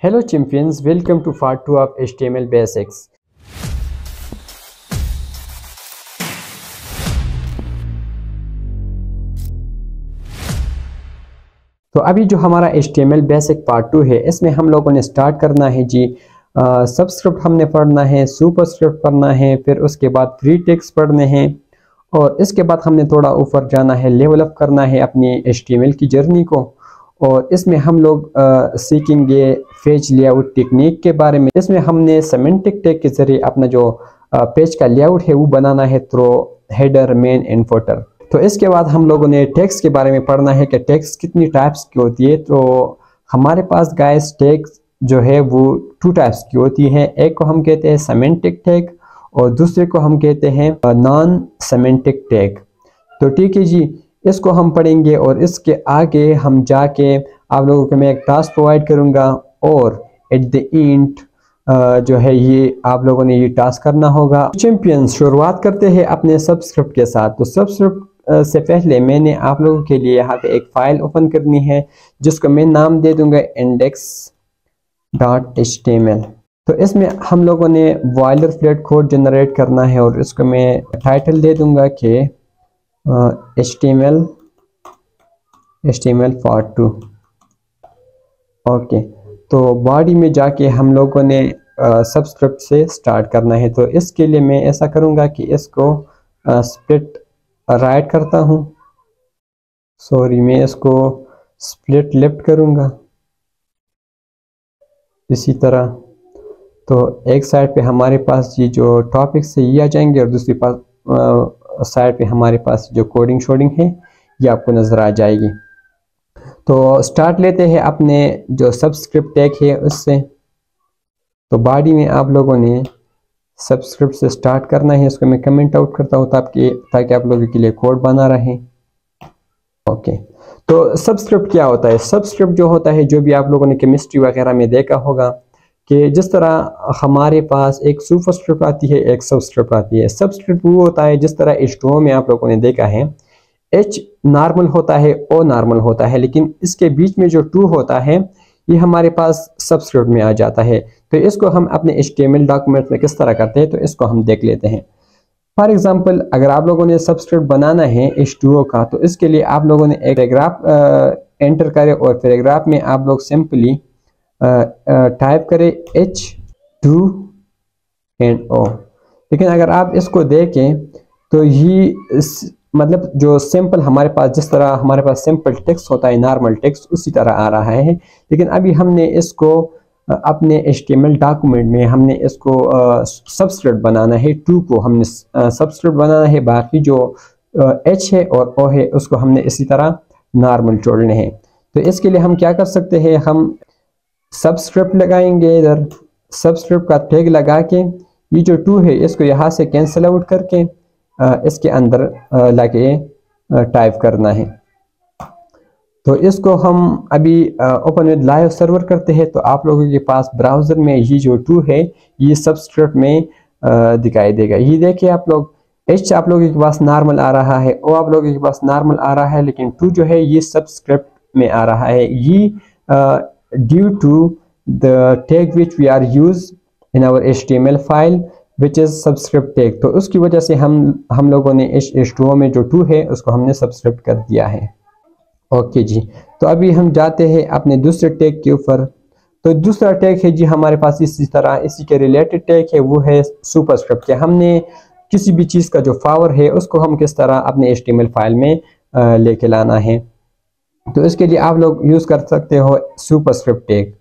Hello champions, welcome to part 2 of HTML basics. तो अभी जो हमारा HTML बेसिक पार्ट 2 है, इसमें हम लोगों ने स्टार्ट करना है जी। सबस्क्रिप्ट हमने पढ़ना है, सुपरस्क्रिप्ट पढ़ना है, फिर उसके बाद फ्री टेक्स्ट पढ़ने हैं और इसके बाद हमने थोड़ा ऊपर जाना है, लेवल अप करना है अपनी HTML की जर्नी को। और इसमें हम लोग सीखेंगे पेज लेआउट टेक्निक के बारे में। इसमें हमने सिमेंटिक टैग के जरिए अपना जो पेज का लेआउट है वो बनाना है through header, main and footer. तो इसके बाद हम लोगों ने टैग्स के बारे में पढ़ना है कि टैग्स कितनी टाइप्स की होती है। तो हमारे पास गाइस टैग्स जो है वो 2 टाइप्स की होती है। एक को हम कहते हैं सिमेंटिक टैग और दूसरे को हम कहते हैं नॉन सिमेंटिक टैग। तो ठीक है जी, इसको हम पढ़ेंगे और इसके आगे हम जाके आप लोगों को मैं एक टास्क प्रोवाइड करूंगा और एट द एंड जो है ये आप लोगों ने ये टास्क करना होगा। चैंपियंस, शुरुआत करते हैं अपने सबस्क्रिप्ट के साथ। तो सबस्क्रिप्ट से पहले मैंने आप लोगों के लिए यहाँ पे एक फाइल ओपन करनी है जिसको मैं नाम दे दूंगा index.html। तो इसमें हम लोगों ने बॉयलरप्लेट कोड जनरेट करना है और इसको मैं टाइटल दे दूंगा कि HTML पार्ट 2। ओके, तो बॉडी में जाके हम लोगों ने सबस्क्रिप्ट से स्टार्ट करना है। तो इसके लिए मैं ऐसा करूंगा कि इसको स्प्लिट राइट करता हूं, सॉरी मैं इसको स्प्लिट लेफ्ट करूंगा इसी तरह। तो एक साइड पे हमारे पास ये जो टॉपिक्स है ये आ जाएंगे और दूसरी साइड पे हमारे पास जो कोडिंग शोडिंग है ये आपको नजर आ जाएगी। तो स्टार्ट लेते हैं अपने जो सबस्क्रिप्ट टैग है उससे। तो बॉडी में आप लोगों ने सबस्क्रिप्ट से स्टार्ट करना है। इसको मैं कमेंट आउट करता हूँ ताकि आप लोगों के लिए कोड बना रहे। ओके, तो सबस्क्रिप्ट क्या होता है? सबस्क्रिप्ट जो होता है, जो भी आप लोगों ने केमिस्ट्री वगैरह में देखा होगा कि जिस तरह हमारे पास एक सुपरस्क्रिप्ट आती है, एक सबस्क्रिप्ट आती है। सबस्क्रिप्ट वो होता है जिस तरह H2O में आप लोगों ने देखा है, H नॉर्मल होता है, O नॉर्मल होता है, लेकिन इसके बीच में जो 2 होता है ये हमारे पास सबस्क्रिप्ट में आ जाता है। तो इसको हम अपने HTML डॉक्यूमेंट में किस तरह करते हैं तो इसको हम देख लेते हैं। फॉर एग्जांपल, अगर आप लोगों ने सबस्क्रिप्ट बनाना है H2O का, तो इसके लिए आप लोगों ने एक पैराग्राफ एंटर करें और पैराग्राफ में आप लोग सिंपली टाइप करें H2NO। लेकिन अगर आप इसको देखें तो ये मतलब जो सिंपल हमारे पास, जिस तरह हमारे पास सिंपल टेक्स्ट होता है, नॉर्मल टेक्स्ट, उसी तरह आ रहा है। लेकिन अभी हमने इसको अपने HTML डॉक्यूमेंट में हमने इसको सबस्क्रिप्ट बनाना है। 2 को हमने सबस्क्रिप्ट बनाना है, बाकी जो H है और O है उसको हमने इसी तरह नॉर्मल छोड़ने हैं। तो इसके लिए हम क्या कर सकते हैं, हम सबस्क्रिप्ट लगाएंगे, इधर सबस्क्रिप्ट का टैग लगा के ये जो 2 है इसको यहाँ से कैंसिल आउट करके इसके अंदर लाके टाइप करना है। तो इसको हम अभी ओपन विद लाइव सर्वर करते हैं। तो आप लोगों के पास ब्राउजर में ये जो 2 है ये सबस्क्रिप्ट में दिखाई देगा। ये देखिए आप लोग, H आप लोगों के पास नॉर्मल आ रहा है, O आप लोगों के पास नॉर्मल आ रहा है, लेकिन 2 जो है ये सबस्क्रिप्ट में आ रहा है। ये due to the tag which we are used in our HTML file which is subscript tag। तो उसकी वजह से हम लोगों ने H2O में जो 2 है उसको हमने सबस्क्रिप्ट कर दिया है। ओके जी, तो अभी हम जाते हैं अपने दूसरे टैग के ऊपर। तो दूसरा टैग है जी हमारे पास इसी तरह, इसी के रिलेटेड टैग है, वो है सुपरस्क्रिप्ट। के हमने किसी भी चीज़ का जो पावर है उसको हम किस तरह अपने HTML फाइल में लेके लाना है। तो इसके लिए आप लोग यूज कर सकते हो सुपरस्क्रिप्ट टैग।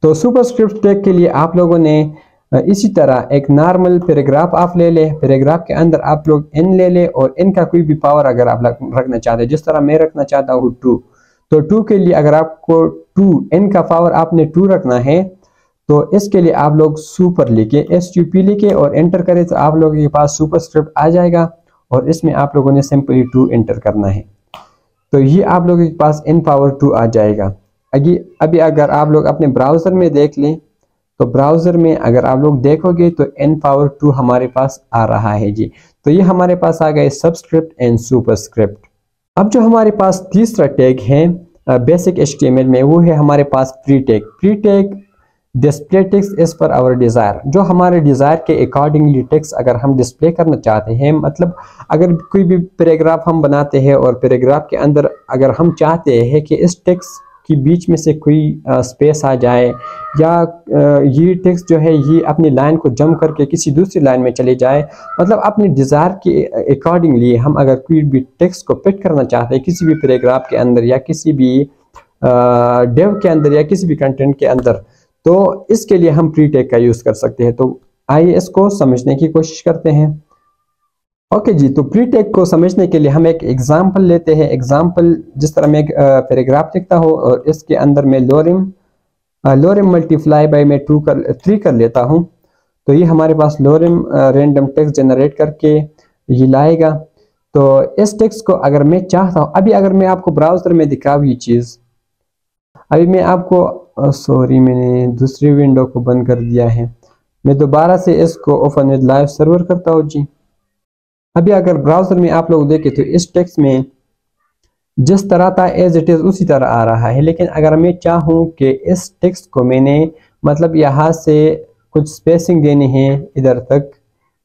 तो सुपरस्क्रिप्ट टैग के लिए आप लोगों ने इसी तरह एक नॉर्मल पैराग्राफ आप ले ले, पैराग्राफ के अंदर आप लोग n ले ले और n का कोई भी पावर अगर आप रखना चाहते हैं, जिस तरह मैं रखना चाहता हूँ 2, तो 2 के लिए अगर आपको 2 n का पावर आपने 2 रखना है तो इसके लिए आप लोग सुपर लिखे, SUP लिखे और एंटर करें तो आप लोगों के पास सुपरस्क्रिप्ट आ जाएगा और इसमें आप लोगों ने सिंपली 2 एंटर करना है। तो ये आप लोगों के पास n पावर 2 आ जाएगा। अभी अगर आप लोग अपने ब्राउजर में देख लें तो ब्राउजर में अगर आप लोग देखोगे तो n पावर 2 हमारे पास आ रहा है जी। तो ये हमारे पास आ गए सबस्क्रिप्ट एंड सुपरस्क्रिप्ट। अब जो हमारे पास तीसरा टैग है बेसिक HTML में, वो है हमारे पास pre tag. Pre tag display text as per our desire, जो हमारे डिज़ायर के अकॉर्डिंगली टेक्स्ट अगर हम डिस्प्ले करना चाहते हैं, मतलब अगर कोई भी पैराग्राफ हम बनाते हैं और पैराग्राफ के अंदर अगर हम चाहते हैं कि इस टेक्स्ट के बीच में से कोई स्पेस आ जाए, या ये टेक्स्ट जो है ये अपनी लाइन को जंप करके किसी दूसरी लाइन में चले जाए, मतलब अपने डिज़ायर के अकॉर्डिंगली हम अगर कोई भी टेक्स्ट को फिट करना चाहते हैं किसी भी पैराग्राफ के अंदर या किसी भी डेव के अंदर या किसी भी कंटेंट के अंदर, तो इसके लिए हम प्री टैग का यूज़ कर सकते हैं। तो आइए इसको समझने की कोशिश करते हैं। ओके जी, तो प्री टैग को समझने के लिए हम एक एग्जांपल लेते हैं। एग्जांपल जिस तरह मैं एक पैराग्राफ लिखता हूँ और इसके अंदर मैं लोरिम मल्टीप्लाई बाय मैं 3 कर लेता हूँ, तो ये हमारे पास लोरिम रैंडम टेक्स्ट जनरेट करके ये लाएगा। तो इस टेक्स्ट को अगर मैं चाहता हूँ, अभी अगर मैं आपको ब्राउज़र में दिखाऊँ ये चीज़, अभी मैं आपको सॉरी मैंने दूसरी विंडो को बंद कर दिया है, मैं दोबारा से इसको ओपन विद लाइव सर्वर करता हूँ जी। अभी अगर ब्राउज़र में आप लोग देखें तो इस टेक्स्ट में जिस तरह था एज इट इज़ उसी तरह आ रहा है, लेकिन अगर मैं चाहूँ कि इस टेक्स्ट को मैंने मतलब यहाँ से कुछ स्पेसिंग देनी है, इधर तक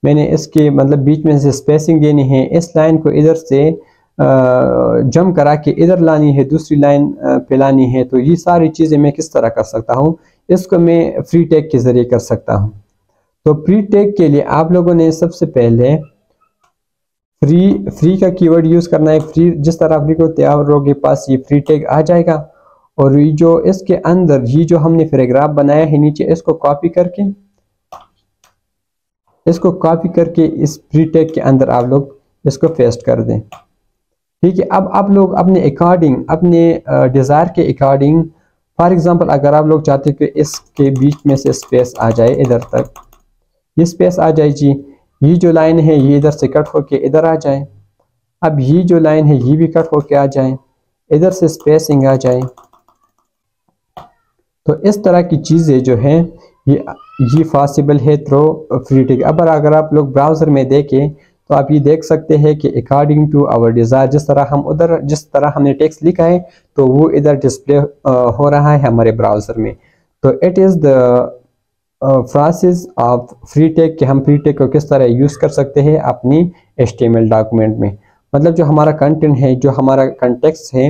मैंने इसके मतलब बीच में से स्पेसिंग देनी है, इस लाइन को इधर से जंप करा के इधर लानी है, दूसरी लाइन पे लानी है, तो ये सारी चीज़ें मैं किस तरह कर सकता हूँ, इसको मैं फ्री टैग के ज़रिए कर सकता हूँ। तो फ्री टैग के लिए आप लोगों ने सबसे पहले फ्री का कीवर्ड यूज़ करना है। फ्री जिस तरह फ्री को तैयारों के पास ये फ्री टैग आ जाएगा, और ये जो इसके अंदर ये जो हमने पैराग्राफ बनाया है नीचे, इसको कॉपी करके इस फ्री टैग के अंदर आप लोग इसको पेस्ट कर दें। ठीक है, अब आप लोग अपने अकॉर्डिंग, अपने डिज़ायर के अकॉर्डिंग, फॉर एग्जांपल अगर आप लोग चाहते हैं कि इसके बीच में से स्पेस आ जाए, इधर तक ये स्पेस आ जाए जी, ये जो लाइन है ये इधर से कट होके इधर आ जाए, अब ये जो लाइन है ये भी कट होके आ जाए, इधर से स्पेसिंग आ जाए, तो इस तरह की चीज़ें जो हैं ये पॉसिबल है थ्रू फ्री टैग। अब अगर आप लोग ब्राउज़र में देखें तो आप ये देख सकते हैं कि अकॉर्डिंग टू आवर डिज़ायर, जिस तरह हमने टेक्स्ट लिखा है तो वो इधर डिस्प्ले हो रहा है हमारे ब्राउज़र में। तो it is the process of free tag कि हम फ्री टैग को किस तरह यूज़ कर सकते हैं अपनी HTML डॉक्यूमेंट में, मतलब जो हमारा कंटेंट है, जो हमारा कंटेक्स्ट है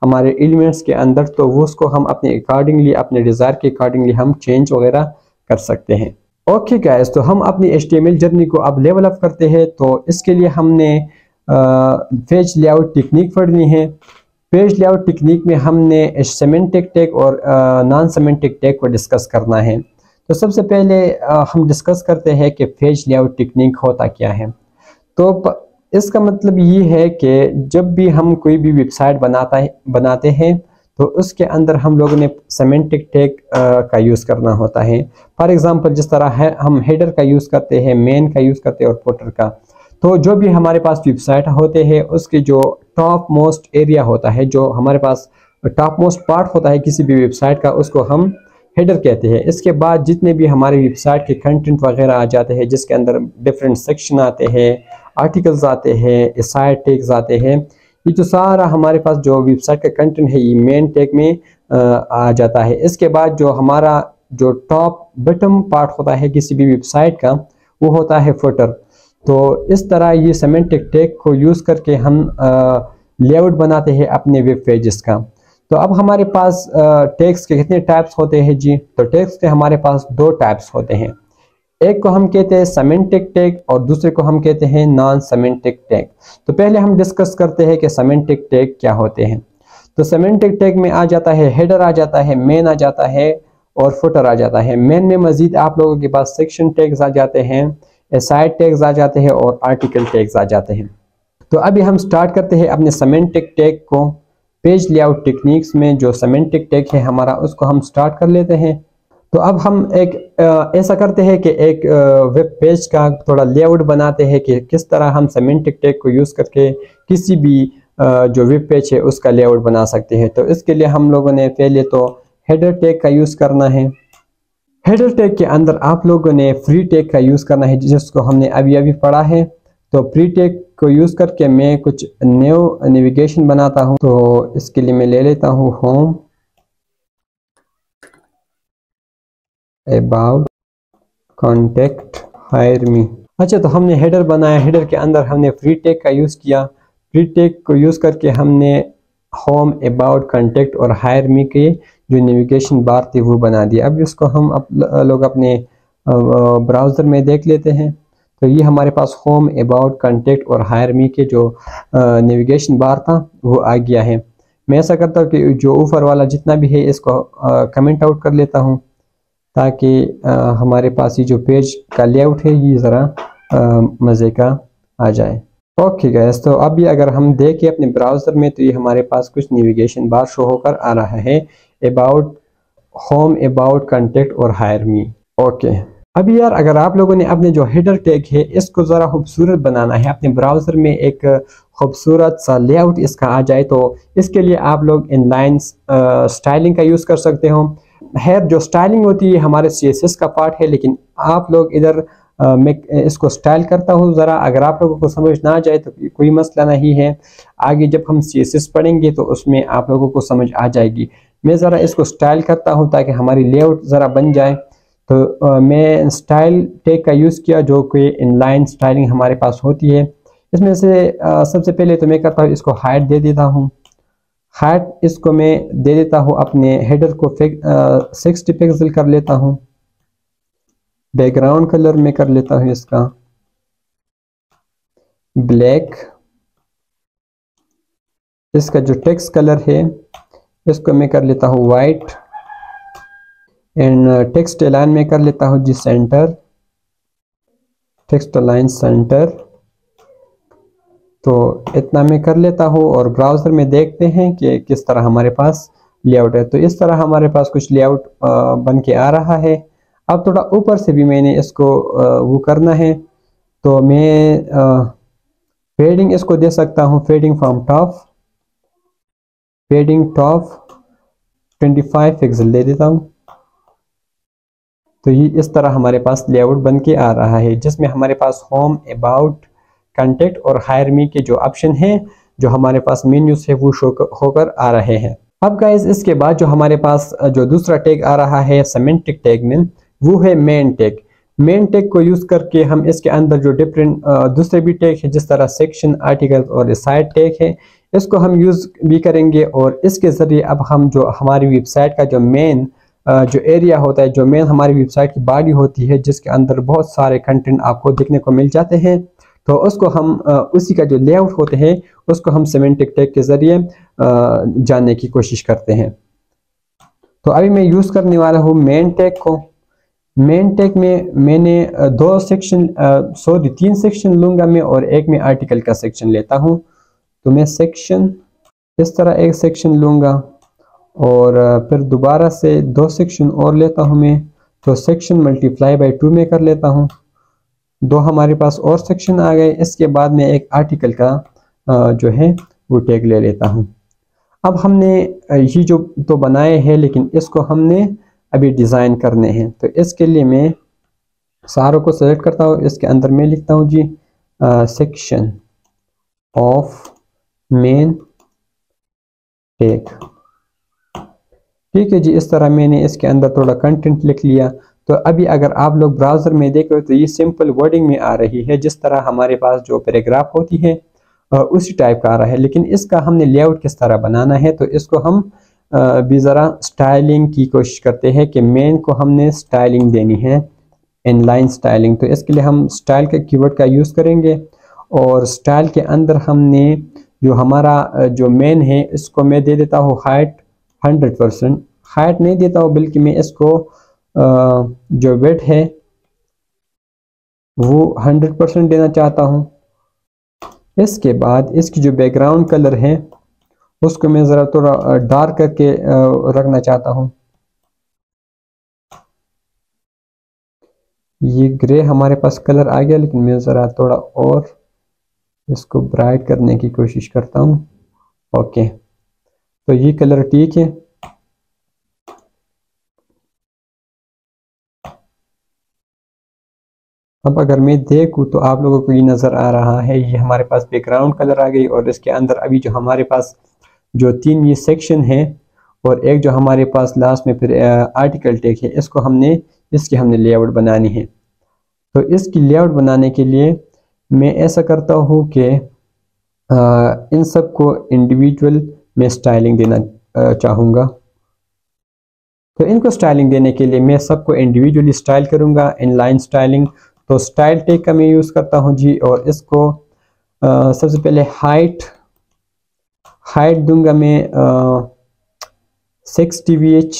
हमारे एलिमेंट्स के अंदर, तो वो उसको हम अपने अकॉर्डिंगली, अपने डिज़ायर के अकॉर्डिंगली हम चेंज वगैरह कर सकते हैं। ओके गाइस, तो हम अपनी HTML जर्नी को अब लेवल अप करते हैं। तो इसके लिए हमने पेज लेआउट टेक्निक पढ़नी है। पेज लेआउट टेक्निक में हमने सेमेंटिक टैग और नॉन सेमेंटिक टैग को डिस्कस करना है। तो सबसे पहले हम डिस्कस करते हैं कि पेज लेआउट टेक्निक होता क्या है। तो इसका मतलब ये है कि जब भी हम कोई भी वेबसाइट बनाते हैं तो उसके अंदर हम लोगों ने सेमेंटिक टैग का यूज़ करना होता है। फॉर एग्जांपल जिस तरह है हम हेडर का यूज़ करते हैं, मेन का यूज़ करते हैं और फुटर का। तो जो भी हमारे पास वेबसाइट होते हैं उसके जो टॉप मोस्ट एरिया होता है, जो हमारे पास टॉप मोस्ट पार्ट होता है किसी भी वेबसाइट का, उसको हम हेडर कहते हैं। इसके बाद जितने भी हमारे वेबसाइट के कंटेंट वगैरह आ जाते हैं, जिसके अंदर डिफरेंट सेक्शन आते हैं, आर्टिकल्स आते हैं, साइड टैग्स आते हैं, ये तो सारा हमारे पास जो वेबसाइट का कंटेंट है ये मेन टैग में आ जाता है। इसके बाद जो हमारा जो टॉप बटम पार्ट होता है किसी भी वेबसाइट का, वो होता है फुटर। तो इस तरह ये सेमेंटिक टैग को यूज़ करके हम लेआउट बनाते हैं अपने वेब पेजेस का। तो अब हमारे पास टैग्स के कितने टाइप्स होते हैं जी? तो टैग्स के हमारे पास 2 टाइप्स होते हैं। एक को हम कहते हैं सेमेंटिक टैग और दूसरे को हम कहते हैं नॉन सेमेंटिक टैग। तो पहले हम डिस्कस करते हैं कि सेमेंटिक टैग क्या होते हैं। तो सेमेंटिक टैग में आ जाता है हेडर, आ जाता है मेन, आ जाता है और फुटर आ जाता है। मेन में मजीद आप लोगों के पास सेक्शन टैग्स आ जाते हैं, साइड टैग्स आ जाते हैं और आर्टिकल टैग्स आ जाते हैं। तो अभी हम स्टार्ट करते हैं अपने सेमेंटिक टैग को। पेज लेआउट टेक्निक्स में जो सेमेंटिक टैग है हमारा, उसको हम स्टार्ट कर लेते हैं। तो अब हम एक ऐसा करते हैं कि एक वेब पेज का थोड़ा लेआउट बनाते हैं कि किस तरह हम सेमेंटिक टैग को यूज़ करके किसी भी जो वेब पेज है उसका लेआउट बना सकते हैं। तो इसके लिए हम लोगों ने पहले तो हेडर टैग का यूज़ करना है। हेडर टैग के अंदर आप लोगों ने फ्री टैग का यूज़ करना है, जिसको हमने अभी पढ़ा है। तो प्री टेक को यूज़ करके मैं कुछ न्यू नेविगेशन बनाता हूँ। तो इसके लिए मैं ले लेता हूँ home, about, contact, hire me. अच्छा, तो हमने हेडर बनाया, हेडर के अंदर हमने फ्री टेक का यूज़ किया। फ्री टेक को यूज़ करके हमने होम, अबाउट, कॉन्टेक्ट और हायर मी के जो नेविगेशन बार थी वो बना दिया। अब इसको हम लोग अपने ब्राउज़र में देख लेते हैं। तो ये हमारे पास होम, अबाउट, कॉन्टेक्ट और हायर मी के जो नेविगेशन बार था वो आ गया है। मैं ऐसा करता हूँ कि जो ऊपर वाला जितना भी है इसको कमेंट आउट कर लेता हूँ, ताकि हमारे पास ये जो पेज का लेआउट है ये ज़रा मज़े का आ जाए। ओके गाइस, तो अभी अगर हम देखें अपने ब्राउज़र में तो ये हमारे पास कुछ नेविगेशन बार शो होकर आ रहा है, अबाउट, होम, अबाउट, कॉन्टेक्ट और हायर मी। ओके, अभी यार अगर आप लोगों ने अपने जो हेडर टैग है इसको ज़रा खूबसूरत बनाना है, अपने ब्राउज़र में एक खूबसूरत सा लेआउट इसका आ जाए, तो इसके लिए आप लोग इनलाइन स्टाइलिंग का यूज़ कर सकते हो। खैर जो स्टाइलिंग होती है हमारे CSS का पार्ट है, लेकिन आप लोग इधर मैं इसको स्टाइल करता हूँ ज़रा, अगर आप लोगों को समझ ना आ जाए तो कोई मसला नहीं है, आगे जब हम CSS पढ़ेंगे तो उसमें आप लोगों को समझ आ जाएगी। मैं ज़रा इसको स्टाइल करता हूँ ताकि हमारी लेआउट ज़रा बन जाए। तो मैं स्टाइल टैग का यूज़ किया जो कि इनलाइन स्टाइलिंग हमारे पास होती है। इसमें से सबसे पहले तो मैं करता हूँ इसको हाइट दे देता हूँ। हाइट इसको मैं दे देता हूँ, अपने हेडर को 60 पिक्सल कर लेता हूँ। बैकग्राउंड कलर में कर लेता हूँ इसका ब्लैक। इसका जो टेक्स्ट कलर है इसको मैं कर लेता हूँ वाइट। एंड टेक्स्ट अलाइन में कर लेता हूँ जी सेंटर, टेक्स्ट अलाइन सेंटर। तो इतना मैं कर लेता हूँ और ब्राउज़र में देखते हैं कि किस तरह हमारे पास लेआउट है। तो इस तरह हमारे पास कुछ लेआउट बन के आ रहा है। अब थोड़ा ऊपर से भी मैंने इसको वो करना है, तो मैं फेडिंग इसको दे सकता हूँ, fading from top, fading top 25 pixel दे देता हूँ। तो ये इस तरह हमारे पास लेआउट बन के आ रहा है, जिसमें हमारे पास होम, अबाउट, कॉन्टेक्ट और हायर मी के जो ऑप्शन हैं जो हमारे पास मेन्यू से वो शो होकर आ रहे हैं। अब गाइस इसके बाद जो हमारे पास जो दूसरा टैग आ रहा है सिमेंटिक टैग में, वो है मेन टैग। मेन टैग को यूज़ करके हम इसके अंदर जो डिफरेंट दूसरे भी टैग है जिस तरह सेक्शन, आर्टिकल और साइड टैग है, इसको हम यूज़ भी करेंगे। और इसके ज़रिए अब हम जो हमारी वेबसाइट का जो मेन जो एरिया होता है, जो मेन हमारी वेबसाइट की बॉडी होती है जिसके अंदर बहुत सारे कंटेंट आपको देखने को मिल जाते हैं, तो उसको हम उसी का जो लेआउट होते हैं उसको हम सिमेंटिक टैग के ज़रिए जानने की कोशिश करते हैं। तो अभी मैं यूज़ करने वाला हूँ मेन टैग को। मेन टैग में मैंने दो सेक्शन, सॉरी 3 सेक्शन लूँगा मैं और एक में आर्टिकल का सेक्शन लेता हूँ। तो मैं सेक्शन इस तरह एक सेक्शन लूँगा और फिर दोबारा से 2 सेक्शन और लेता हूँ मैं। तो सेक्शन मल्टीप्लाई बाई 2 में कर लेता हूँ। 2 हमारे पास और सेक्शन आ गए। इसके बाद में एक आर्टिकल का जो है वो टैग ले लेता हूँ। अब हमने ये जो तो बनाए हैं, लेकिन इसको हमने अभी डिज़ाइन करने हैं। तो इसके लिए मैं सारों को सेलेक्ट करता हूँ, इसके अंदर मैं लिखता हूँ जी सेक्शन ऑफ मेन टैग। ठीक है जी, इस तरह मैंने इसके अंदर थोड़ा कंटेंट लिख लिया। तो अभी अगर आप लोग ब्राउज़र में देखो तो ये सिंपल वर्डिंग में आ रही है, जिस तरह हमारे पास जो पैराग्राफ होती है उसी टाइप का आ रहा है। लेकिन इसका हमने लेआउट किस तरह बनाना है, तो इसको हम भी ज़रा स्टाइलिंग की कोशिश करते हैं कि मेन को हमने स्टाइलिंग देनी है, इनलाइन स्टाइलिंग। तो इसके लिए हम स्टाइल के कीवर्ड का यूज़ करेंगे और स्टाइल के अंदर हमने जो हमारा जो मेन है इसको मैं दे देता हूँ हाइट 100%। हाइट नहीं देता हूँ बल्कि मैं इसको जो वेट है वो 100% देना चाहता हूँ। इसके बाद इसकी जो बैकग्राउंड कलर है उसको मैं ज़रा थोड़ा डार्क करके रखना चाहता हूँ। ये ग्रे हमारे पास कलर आ गया, लेकिन मैं ज़रा थोड़ा और इसको ब्राइट करने की कोशिश करता हूँ। ओके, तो ये कलर ठीक है। अब अगर मैं देखूँ तो आप लोगों को ये नज़र आ रहा है, ये हमारे पास बैकग्राउंड कलर आ गई और इसके अंदर अभी जो हमारे पास जो 3 ये सेक्शन है और एक जो हमारे पास लास्ट में फिर आर्टिकल टैग है, इसकी हमने लेआउट बनानी है। तो इसकी लेआउट बनाने के लिए मैं ऐसा करता हूँ कि इन सब को इंडिविजुअल में स्टाइलिंग देना चाहूँगा। तो इनको स्टाइलिंग देने के लिए मैं सबको इंडिविजुअली स्टाइल करूँगा, इनलाइन स्टाइलिंग। तो स्टाइल टैग का मैं यूज़ करता हूँ जी, और इसको सबसे पहले हाइट दूंगा मैं 6 dvh।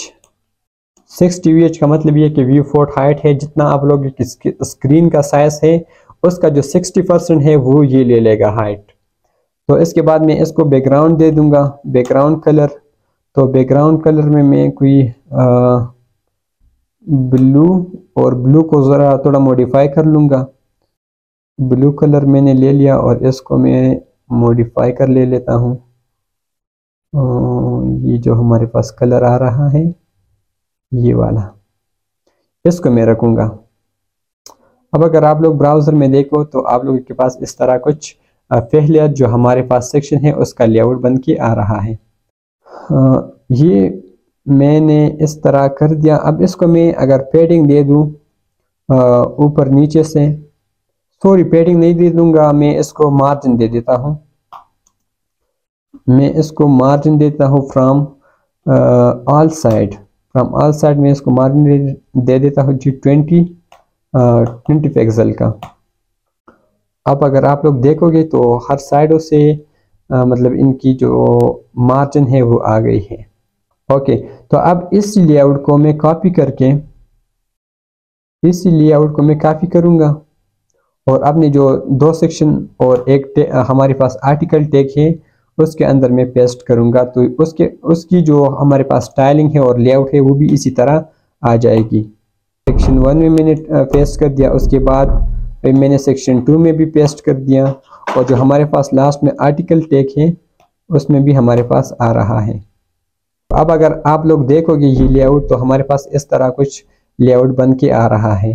6 dvh का मतलब ये कि व्यू फोर्ट हाइट है, जितना आप लोग की स्क्रीन का साइज है उसका जो 60% है वो ये ले लेगा हाइट। तो इसके बाद मैं इसको बैकग्राउंड दे दूंगा, बैकग्राउंड कलर। तो बैकग्राउंड कलर में मैं कोई ब्लू, और ब्लू को ज़रा थोड़ा मॉडिफाई कर लूँगा। ब्लू कलर मैंने ले लिया और इसको मैं मॉडिफाई कर लेता हूँ। ये जो हमारे पास कलर आ रहा है ये वाला, इसको मैं रखूँगा। अब अगर आप लोग ब्राउज़र में देखो तो आप लोगों के पास इस तरह कुछ पहले जो हमारे पास सेक्शन है उसका लेआउट बन के आ रहा है। ये मैंने इस तरह कर दिया। अब इसको मैं अगर पैडिंग दे दूँ ऊपर नीचे से, सॉरी पैडिंग नहीं दे दूँगा, मैं इसको मार्जिन दे देता हूँ। मैं इसको मार्जिन देता हूँ फ्रॉम ऑल साइड में इसको मार्जिन दे देता हूँ जी 20 पिक्सल का। अब अगर आप लोग देखोगे तो हर साइडों से मतलब इनकी जो मार्जिन है वो आ गई है। ओके, तो अब इस लेआउट को मैं कॉपी करूँगा और अपने जो 2 सेक्शन और एक हमारे पास आर्टिकल टैग है उसके अंदर मैं पेस्ट करूँगा। तो उसकी जो हमारे पास स्टाइलिंग है और लेआउट है वो भी इसी तरह आ जाएगी। सेक्शन 1 में मैंने पेस्ट कर दिया, उसके बाद मैंने सेक्शन 2 में भी पेस्ट कर दिया, और जो हमारे पास लास्ट में आर्टिकल टैग है उसमें भी हमारे पास आ रहा है। अब अगर आप लोग देखोगे ये लेआउट तो हमारे पास इस तरह कुछ लेआउट बन के आ रहा है।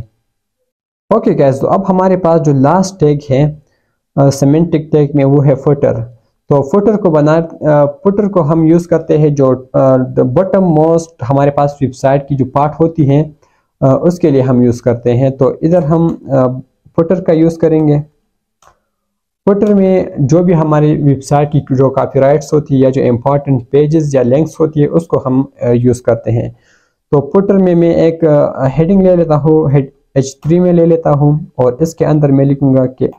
ओके गाइस, तो अब हमारे पास जो लास्ट टैग है सिमेंटिक टैग में वो है फुटर। तो फुटर को हम यूज़ करते हैं जो बॉटम मोस्ट हमारे पास वेबसाइट की जो पार्ट होती है उसके लिए हम यूज़ करते हैं। तो इधर हम फुटर का यूज़ करेंगे। फुटर में जो भी हमारी वेबसाइट की जो कॉपीराइट्स होती है या जो इम्पोर्टेंट पेजेस या लिंक्स होती है उसको हम यूज़ करते हैं। तो फुटर में मैं एक हेडिंग ले लेता हूँ, H3 में ले लेता हूँ, और इसके अंदर मैं लिखूंगा कि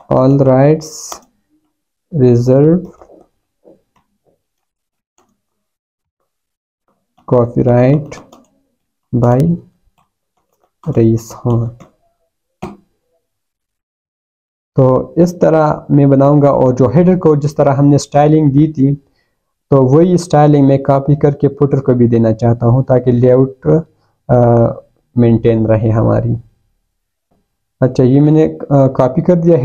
all rights reserve copyright by Rais Khan. तो इस तरह मैं बनाऊंगा, और जो हेडर को जिस तरह हमने स्टाइलिंग दी थी तो वही स्टाइलिंग मैं कॉपी करके फुटर को भी देना चाहता हूं ताकि लेआउट मेंटेन रहे हमारी। अच्छा, ये मैंने कॉपी कर दिया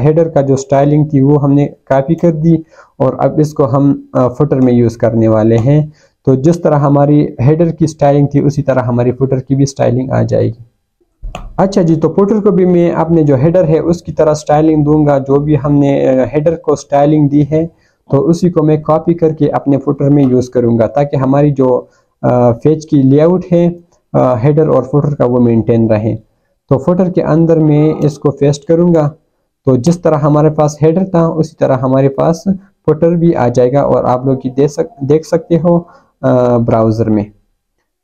हेडर का जो स्टाइलिंग थी वो हमने कॉपी कर दी, और अब इसको हम फुटर में यूज़ करने वाले हैं। तो जिस तरह हमारी हेडर की स्टाइलिंग थी उसी तरह हमारी फुटर की भी स्टाइलिंग आ जाएगी। अच्छा जी, तो फुटर को भी मैं अपने जो हेडर है उसकी तरह स्टाइलिंग दूंगा। जो भी हमने हेडर को स्टाइलिंग दी है तो उसी को मैं कॉपी करके अपने फुटर में यूज़ करूंगा ताकि हमारी जो पेज की लेआउट है हेडर और फुटर का वो मेंटेन रहे। तो फुटर के अंदर मैं इसको पेस्ट करूंगा। तो जिस तरह हमारे पास हेडर था उसी तरह हमारे पास फुटर भी आ जाएगा, और आप लोग देख सकते हो ब्राउज़र में।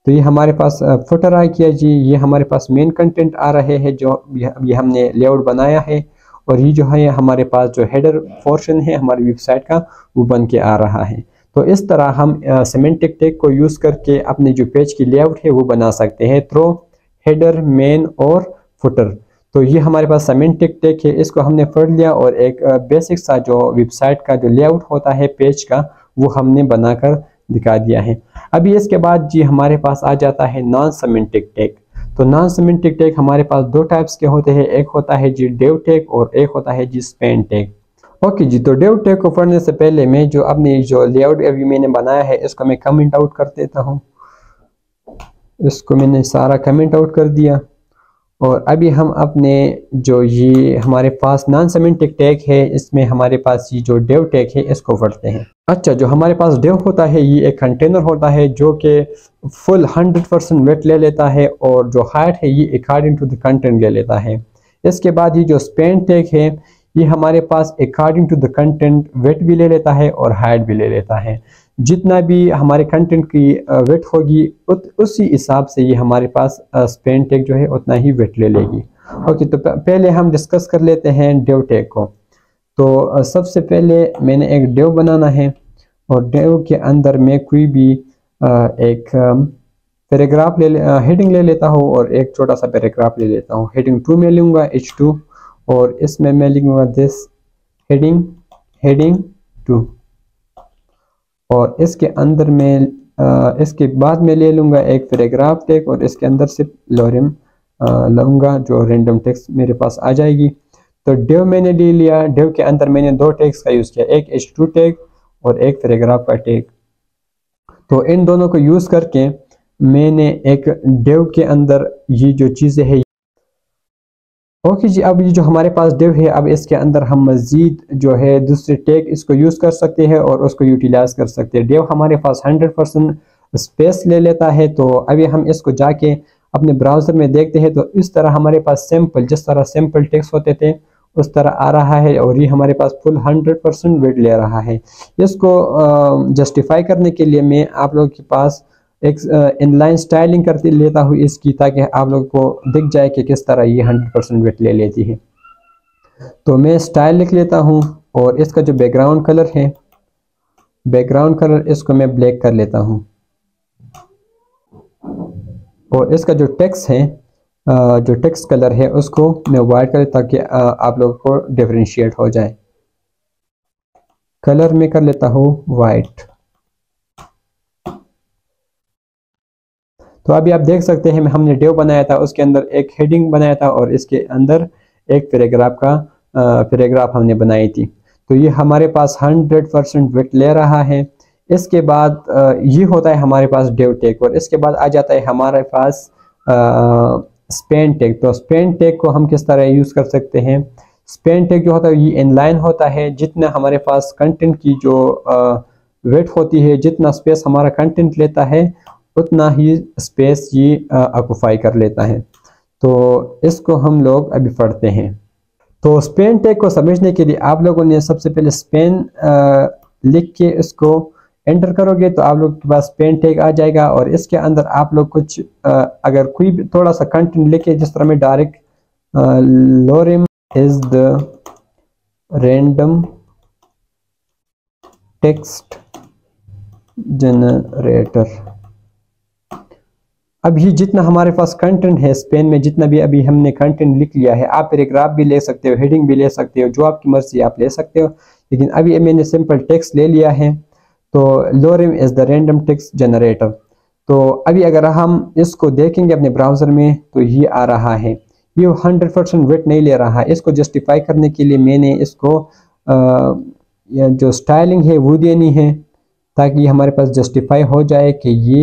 तो ये हमारे पास फुटर आ गया जी। ये हमारे पास मेन कंटेंट आ रहे हैं जो ये हमने लेआउट बनाया है, और ये जो है हमारे पास जो हेडर पोर्शन है हमारी वेबसाइट का वो बन के आ रहा है। तो इस तरह हम सिमेंटिक टैग को यूज़ करके अपने जो पेज की लेआउट है वो बना सकते हैं थ्रू हेडर, मेन और फुटर। तो ये हमारे पास सिमेंटिक टैग है, इसको हमने पढ़ लिया, और एक बेसिक सा जो वेबसाइट का जो लेआउट होता है पेज का वो हमने बनाकर दिखा दिया है। अभी इसके बाद जी हमारे पास आ जाता है नॉन सिमेंटिक टैग। तो नॉन सिमेंटिक टैग हमारे पास 2 टाइप्स के होते हैं, एक होता है जी डेव टैग और एक होता है जी स्पैन टैग। ओके जी, तो डेव टैग को पढ़ने से पहले मैं जो अपनी जो लेआउट अभी मैंने बनाया है इसको मैं कमेंट आउट कर देता हूँ। इसको मैंने सारा कमेंट आउट कर दिया और अभी हम अपने जो ये हमारे पास नॉन सेमेंटिक टैग है इसमें हमारे पास ये जो डेव टैग है इसको पढ़ते हैं। अच्छा, जो हमारे पास डेव होता है ये एक कंटेनर होता है जो कि फुल 100% वेट ले लेता है और जो हाइट है ये अकॉर्डिंग टू द कंटेंट ले लेता है। इसके बाद ये जो स्पैन टैग है ये हमारे पास according to the content weight भी ले लेता है और हाइट भी ले लेता है। जितना भी हमारे कंटेंट की वेट होगी उसी हिसाब से ये हमारे पास स्पैन टैग जो है उतना ही वेट ले लेगी। ओके, तो पहले हम डिस्कस कर लेते हैं डेव टैग को। तो सबसे पहले मैंने एक डेव बनाना है और डेव के अंदर मैं कोई भी एक पैराग्राफ हेडिंग ले लेता हूँ और एक छोटा सा पैराग्राफ ले लेता हूँ। हेडिंग 2 में लूँगा H2 और इसमें मैं लिखूंगा दिस हेडिंग 2 और इसके अंदर में इसके बाद में ले लूँगा एक पैराग्राफ टैग और इसके अंदर सिर्फ लोरेम लूँगा जो रैंडम टेक्स्ट मेरे पास आ जाएगी। तो डेव मैंने ले लिया। डेव के अंदर मैंने 2 टैग्स का यूज़ किया, एक H2 टैग और एक पैराग्राफ का टैग। तो इन दोनों को यूज़ करके मैंने एक डेव के अंदर ये जो चीज़ें है। ओके जी, अब ये जो हमारे पास डेव है अब इसके अंदर हम मज़ीद जो है दूसरे टैग इसको यूज़ कर सकते हैं और उसको यूटिलाइज कर सकते हैं। डेव हमारे पास 100% स्पेस ले लेता है। तो अभी हम इसको जाके अपने ब्राउज़र में देखते हैं तो इस तरह हमारे पास जिस तरह सिंपल टेक्स्ट होते थे उस तरह आ रहा है और ये हमारे पास फुल 100% वेट ले रहा है। इसको जस्टिफाई करने के लिए मैं आप लोगों के पास एक इनलाइन स्टाइलिंग करके लेता हूँ इसकी, ताकि आप लोगों को दिख जाए कि किस तरह ये 100% वेट ले लेती है। तो मैं स्टाइल लिख लेता हूँ और इसका जो बैकग्राउंड कलर है, बैकग्राउंड कलर इसको मैं ब्लैक कर लेता हूँ और इसका जो टेक्स्ट है जो टेक्स्ट कलर है उसको मैं वाइट कर ताकि आप लोगों को डिफरेंशिएट हो जाए। कलर में कर लेता हूँ वाइट। तो अभी आप देख सकते हैं हमने डेव बनाया था, उसके अंदर एक हेडिंग बनाया था और इसके अंदर एक पैराग्राफ हमने बनाई थी। तो ये हमारे पास 100% वेट ले रहा है। इसके बाद ये होता है हमारे पास डेव टैग और इसके बाद आ जाता है हमारे पास स्पैन टैग। तो स्पैन टैग को हम किस तरह यूज़ कर सकते हैं? स्पैन टैग जो होता है ये इनलाइन होता है। जितना हमारे पास कंटेंट की जो वेट होती है, जितना स्पेस हमारा कंटेंट लेता है उतना ही स्पेस ये ऑक्यूपाई कर लेता है। तो इसको हम लोग अभी पढ़ते हैं। तो स्पैन टैग को समझने के लिए आप लोगों ने सबसे पहले स्पैन लिख के इसको एंटर करोगे तो आप लोग के पास स्पैन टैग आ जाएगा और इसके अंदर आप लोग कुछ अगर कोई भी थोड़ा सा कंटेंट लिखे, जिस तरह में direct lorem is the random text generator. अब ये जितना हमारे पास कंटेंट है स्पेन में, जितना भी अभी हमने कंटेंट लिख लिया है, आप पैराग्राफ भी ले सकते हो, हेडिंग भी ले सकते हो, जो आपकी मर्जी आप ले सकते हो। लेकिन अभी मैंने सिंपल टेक्स्ट ले लिया है। तो lorem is the random text generator. तो अभी अगर हम इसको देखेंगे अपने ब्राउज़र में तो ये आ रहा है, ये 100% वेट नहीं ले रहा है। इसको जस्टिफाई करने के लिए मैंने इसको जो स्टाइलिंग है वो देनी है ताकि हमारे पास जस्टिफाई हो जाए कि ये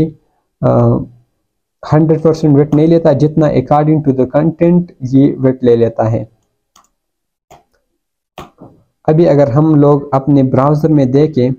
100% वेट नहीं लेता, जितना अकॉर्डिंग टू द कंटेंट ये वेट ले लेता है। अभी अगर हम लोग अपने ब्राउज़र में देखें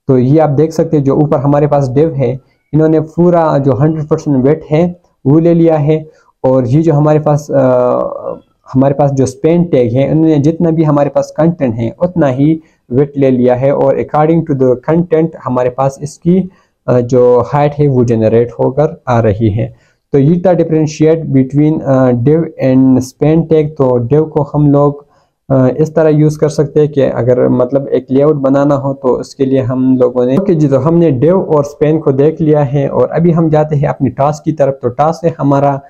तो ये आप देख सकते हैं जो ऊपर हमारे पास डेव है, इन्होंने पूरा जो 100% वेट है वो ले लिया है। और ये जो हमारे पास जो स्पैन टैग है, इन्होंने जितना भी हमारे पास कंटेंट है उतना ही वेट ले लिया है और अकॉर्डिंग टू द कंटेंट हमारे पास इसकी जो हाइट है वो जनरेट होकर आ रही है। तो ये था differentiate between div and span tag. तो डेव को हम लोग इस तरह यूज़ कर सकते हैं कि अगर मतलब एक लेआउट बनाना हो तो उसके लिए हम लोगों ने ओके जी, तो हमने डेव और स्पैन को देख लिया है और अभी हम जाते हैं अपनी टास्क की तरफ। तो टास्क है हमारा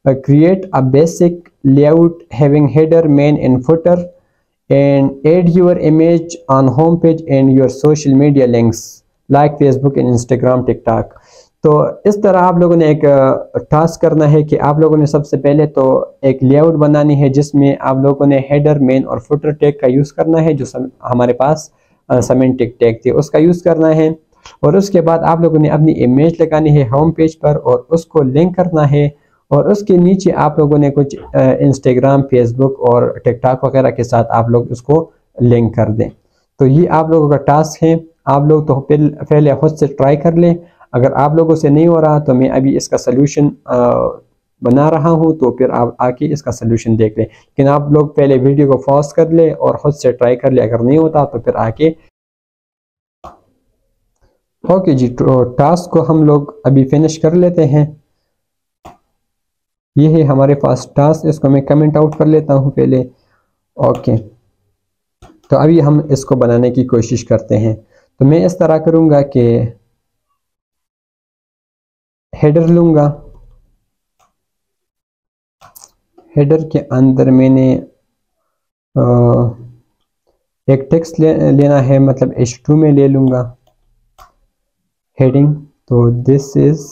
create a basic layout having header, main and footer and add your image on home page and your social media links like Facebook and Instagram, TikTok. तो इस तरह आप लोगों ने एक टास्क करना है कि आप लोगों ने सबसे पहले तो एक लेआउट बनानी है जिसमें आप लोगों ने हेडर, मेन और फुटर टैग का यूज़ करना है, जो हमारे पास सेमेंटिक टैग थी उसका यूज़ करना है। और उसके बाद आप लोगों ने अपनी इमेज लगानी है होम पेज पर और उसको लिंक करना है, और उसके नीचे आप लोगों ने कुछ इंस्टाग्राम, फेसबुक और टिकटॉक वगैरह के साथ आप लोग उसको लिंक कर दें। तो ये आप लोगों का टास्क है। आप लोग तो पहले खुद से ट्राई कर लें। अगर आप लोगों से नहीं हो रहा तो मैं अभी इसका सलूशन बना रहा हूं, तो फिर आप आके इसका सलूशन देख लें। लेकिन आप लोग पहले वीडियो को पॉज कर ले और खुद से ट्राई कर ले, अगर नहीं होता तो फिर आके। ओके जी, तो टास्क को हम लोग अभी फिनिश कर लेते हैं। ये है हमारे पास टास्क, इसको मैं कमेंट आउट कर लेता हूँ पहले। ओके, तो अभी हम इसको बनाने की कोशिश करते हैं। तो मैं इस तरह करूँगा कि हेडर लूँगा, हेडर के अंदर मैंने एक टेक्स्ट लेना है, मतलब H2 में ले लूँगा हेडिंग। तो this is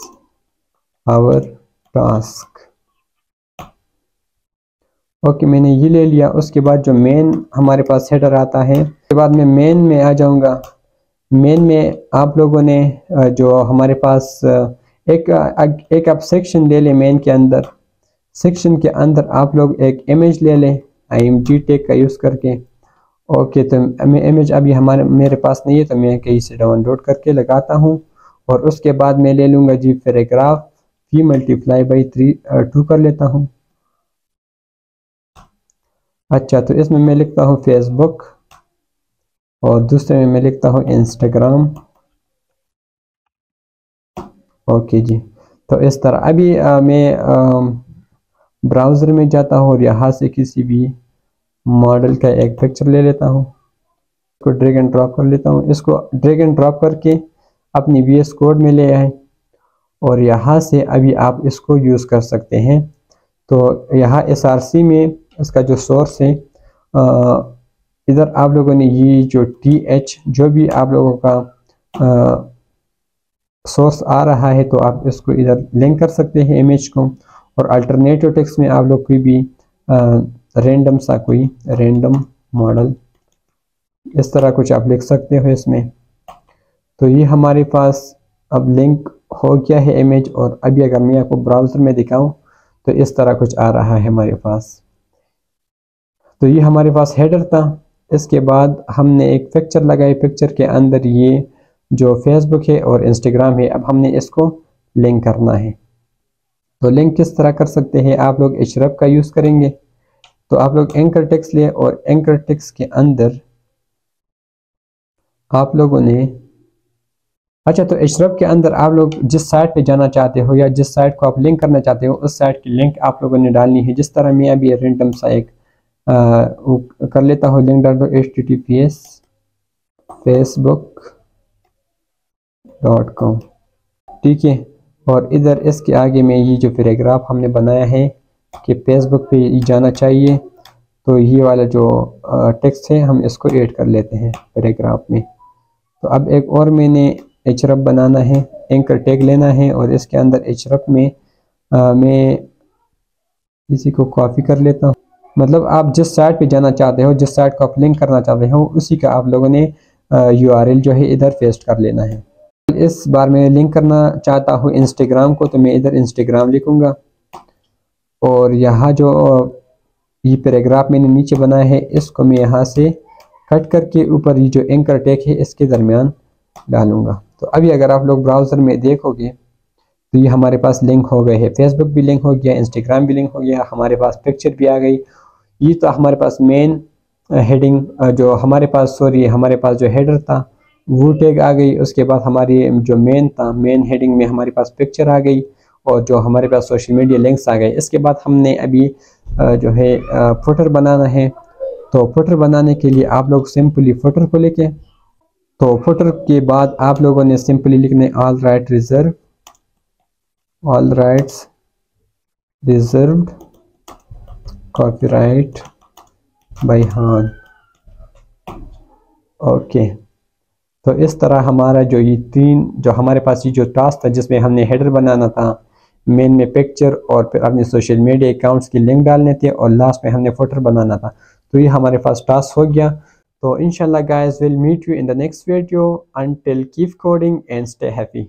our task. Okay, मैंने ये ले लिया। उसके बाद जो मेन हमारे पास हेडर आता है, उसके बाद मैं मेन में आ जाऊँगा। मेन में आप लोगों ने जो हमारे पास एक आप सेक्शन ले लें मेन के अंदर। सेक्शन के अंदर आप लोग एक इमेज ले लें IMG टैग का यूज़ करके। ओके, तो मैं इमेज अभी मेरे पास नहीं है, तो मैं कहीं से डाउनलोड करके लगाता हूँ। और उसके बाद मैं ले लूँगा जी पैराग्राफ फी मल्टीप्लाई बाई 2 कर लेता हूँ। अच्छा, तो इसमें मैं लिखता हूँ फेसबुक और दूसरे में मैं लिखता हूँ इंस्टाग्राम। ओके जी, तो इस तरह अभी मैं ब्राउज़र में जाता हूँ और यहाँ से किसी भी मॉडल का एक पिक्चर ले लेता हूँ, इसको ड्रैग एंड ड्रॉप कर लेता हूँ। इसको ड्रैग एंड ड्रॉप करके अपनी VS कोड में ले आए और यहाँ से अभी आप इसको यूज़ कर सकते हैं। तो यहाँ SRC में इसका जो सोर्स है, इधर आप लोगों ने ये जो TH जो भी आप लोगों का सोर्स आ रहा है, तो आप इसको इधर लिंक कर सकते हैं इमेज को। और अल्टरनेटिव टेक्स्ट में आप लोग कोई भी रैंडम सा कोई रैंडम मॉडल इस तरह कुछ आप लिख सकते हो इसमें। तो ये हमारे पास अब लिंक हो गया है इमेज। और अभी अगर मैं आपको ब्राउज़र में दिखाऊं तो इस तरह कुछ आ रहा है हमारे पास। तो ये हमारे पास हेडर था। इसके बाद हमने एक पिक्चर लगाई, पिक्चर के अंदर ये जो फेसबुक है और इंस्टाग्राम है, अब हमने इसको लिंक करना है। तो लिंक किस तरह कर सकते हैं, आप लोग href का यूज़ करेंगे। तो आप लोग एंकर टेक्स्ट ले और एंकर टेक्स्ट के अंदर आप लोगों ने, अच्छा, तो href के अंदर आप लोग जिस साइट पे जाना चाहते हो या जिस साइट को आप लिंक करना चाहते हो उस साइट की लिंक आप लोगों ने डालनी है। जिस तरह मैं अभी रैंडम सा एक कर लेता हूँ, लिंक डाल दो https facebook.com, ठीक है। और इधर इसके आगे में ये जो पैराग्राफ हमने बनाया है कि फेसबुक पे जाना चाहिए, तो ये वाला जो टेक्स्ट है हम इसको ऐड कर लेते हैं पैराग्राफ में। तो अब एक और मैंने href बनाना है, एंकर टैग लेना है और इसके अंदर href में मैं इसी को कॉपी कर लेता हूँ। मतलब आप जिस साइट पे जाना चाहते हो, जिस साइट को आप लिंक करना चाहते हो, उसी का आप लोगों ने URL जो है इधर पेस्ट कर लेना है। इस बार मैं लिंक करना चाहता हूँ इंस्टाग्राम को, तो मैं इधर इंस्टाग्राम लिखूँगा और यहाँ जो ये पैराग्राफ मैंने नीचे बनाया है इसको मैं यहाँ से कट करके ऊपर ये जो एंकर टैग है इसके दरमियान डालूंगा। तो अभी अगर आप लोग ब्राउज़र में देखोगे तो ये हमारे पास लिंक हो गए हैं, फेसबुक भी लिंक हो गया, इंस्टाग्राम भी लिंक हो गया, हमारे पास पिक्चर भी आ गई। ये तो हमारे पास मेन हेडिंग जो हमारे पास जो हेडर था वो टैग आ गई। उसके बाद हमारी जो मेन था, मेन हेडिंग में हमारे पास पिक्चर आ गई और जो हमारे पास सोशल मीडिया लिंक्स आ गए। इसके बाद हमने अभी जो है फुटर बनाना है। तो फुटर बनाने के लिए आप लोग सिंपली फुटर को लेके, तो फुटर के बाद आप लोगों ने सिंपली लिखने all rights reserved copyright by हान। ओके, तो इस तरह हमारा जो ये तीन जो हमारे पास ये जो टास्क था जिसमें हमने हेडर बनाना था, मेन में पिक्चर और फिर अपने सोशल मीडिया अकाउंट्स की लिंक डालने थे और लास्ट में हमने फुटर बनाना था, तो ये हमारे पास टास्क हो गया। तो इंशाल्लाह guys will meet you in the next video, until keep coding and stay happy.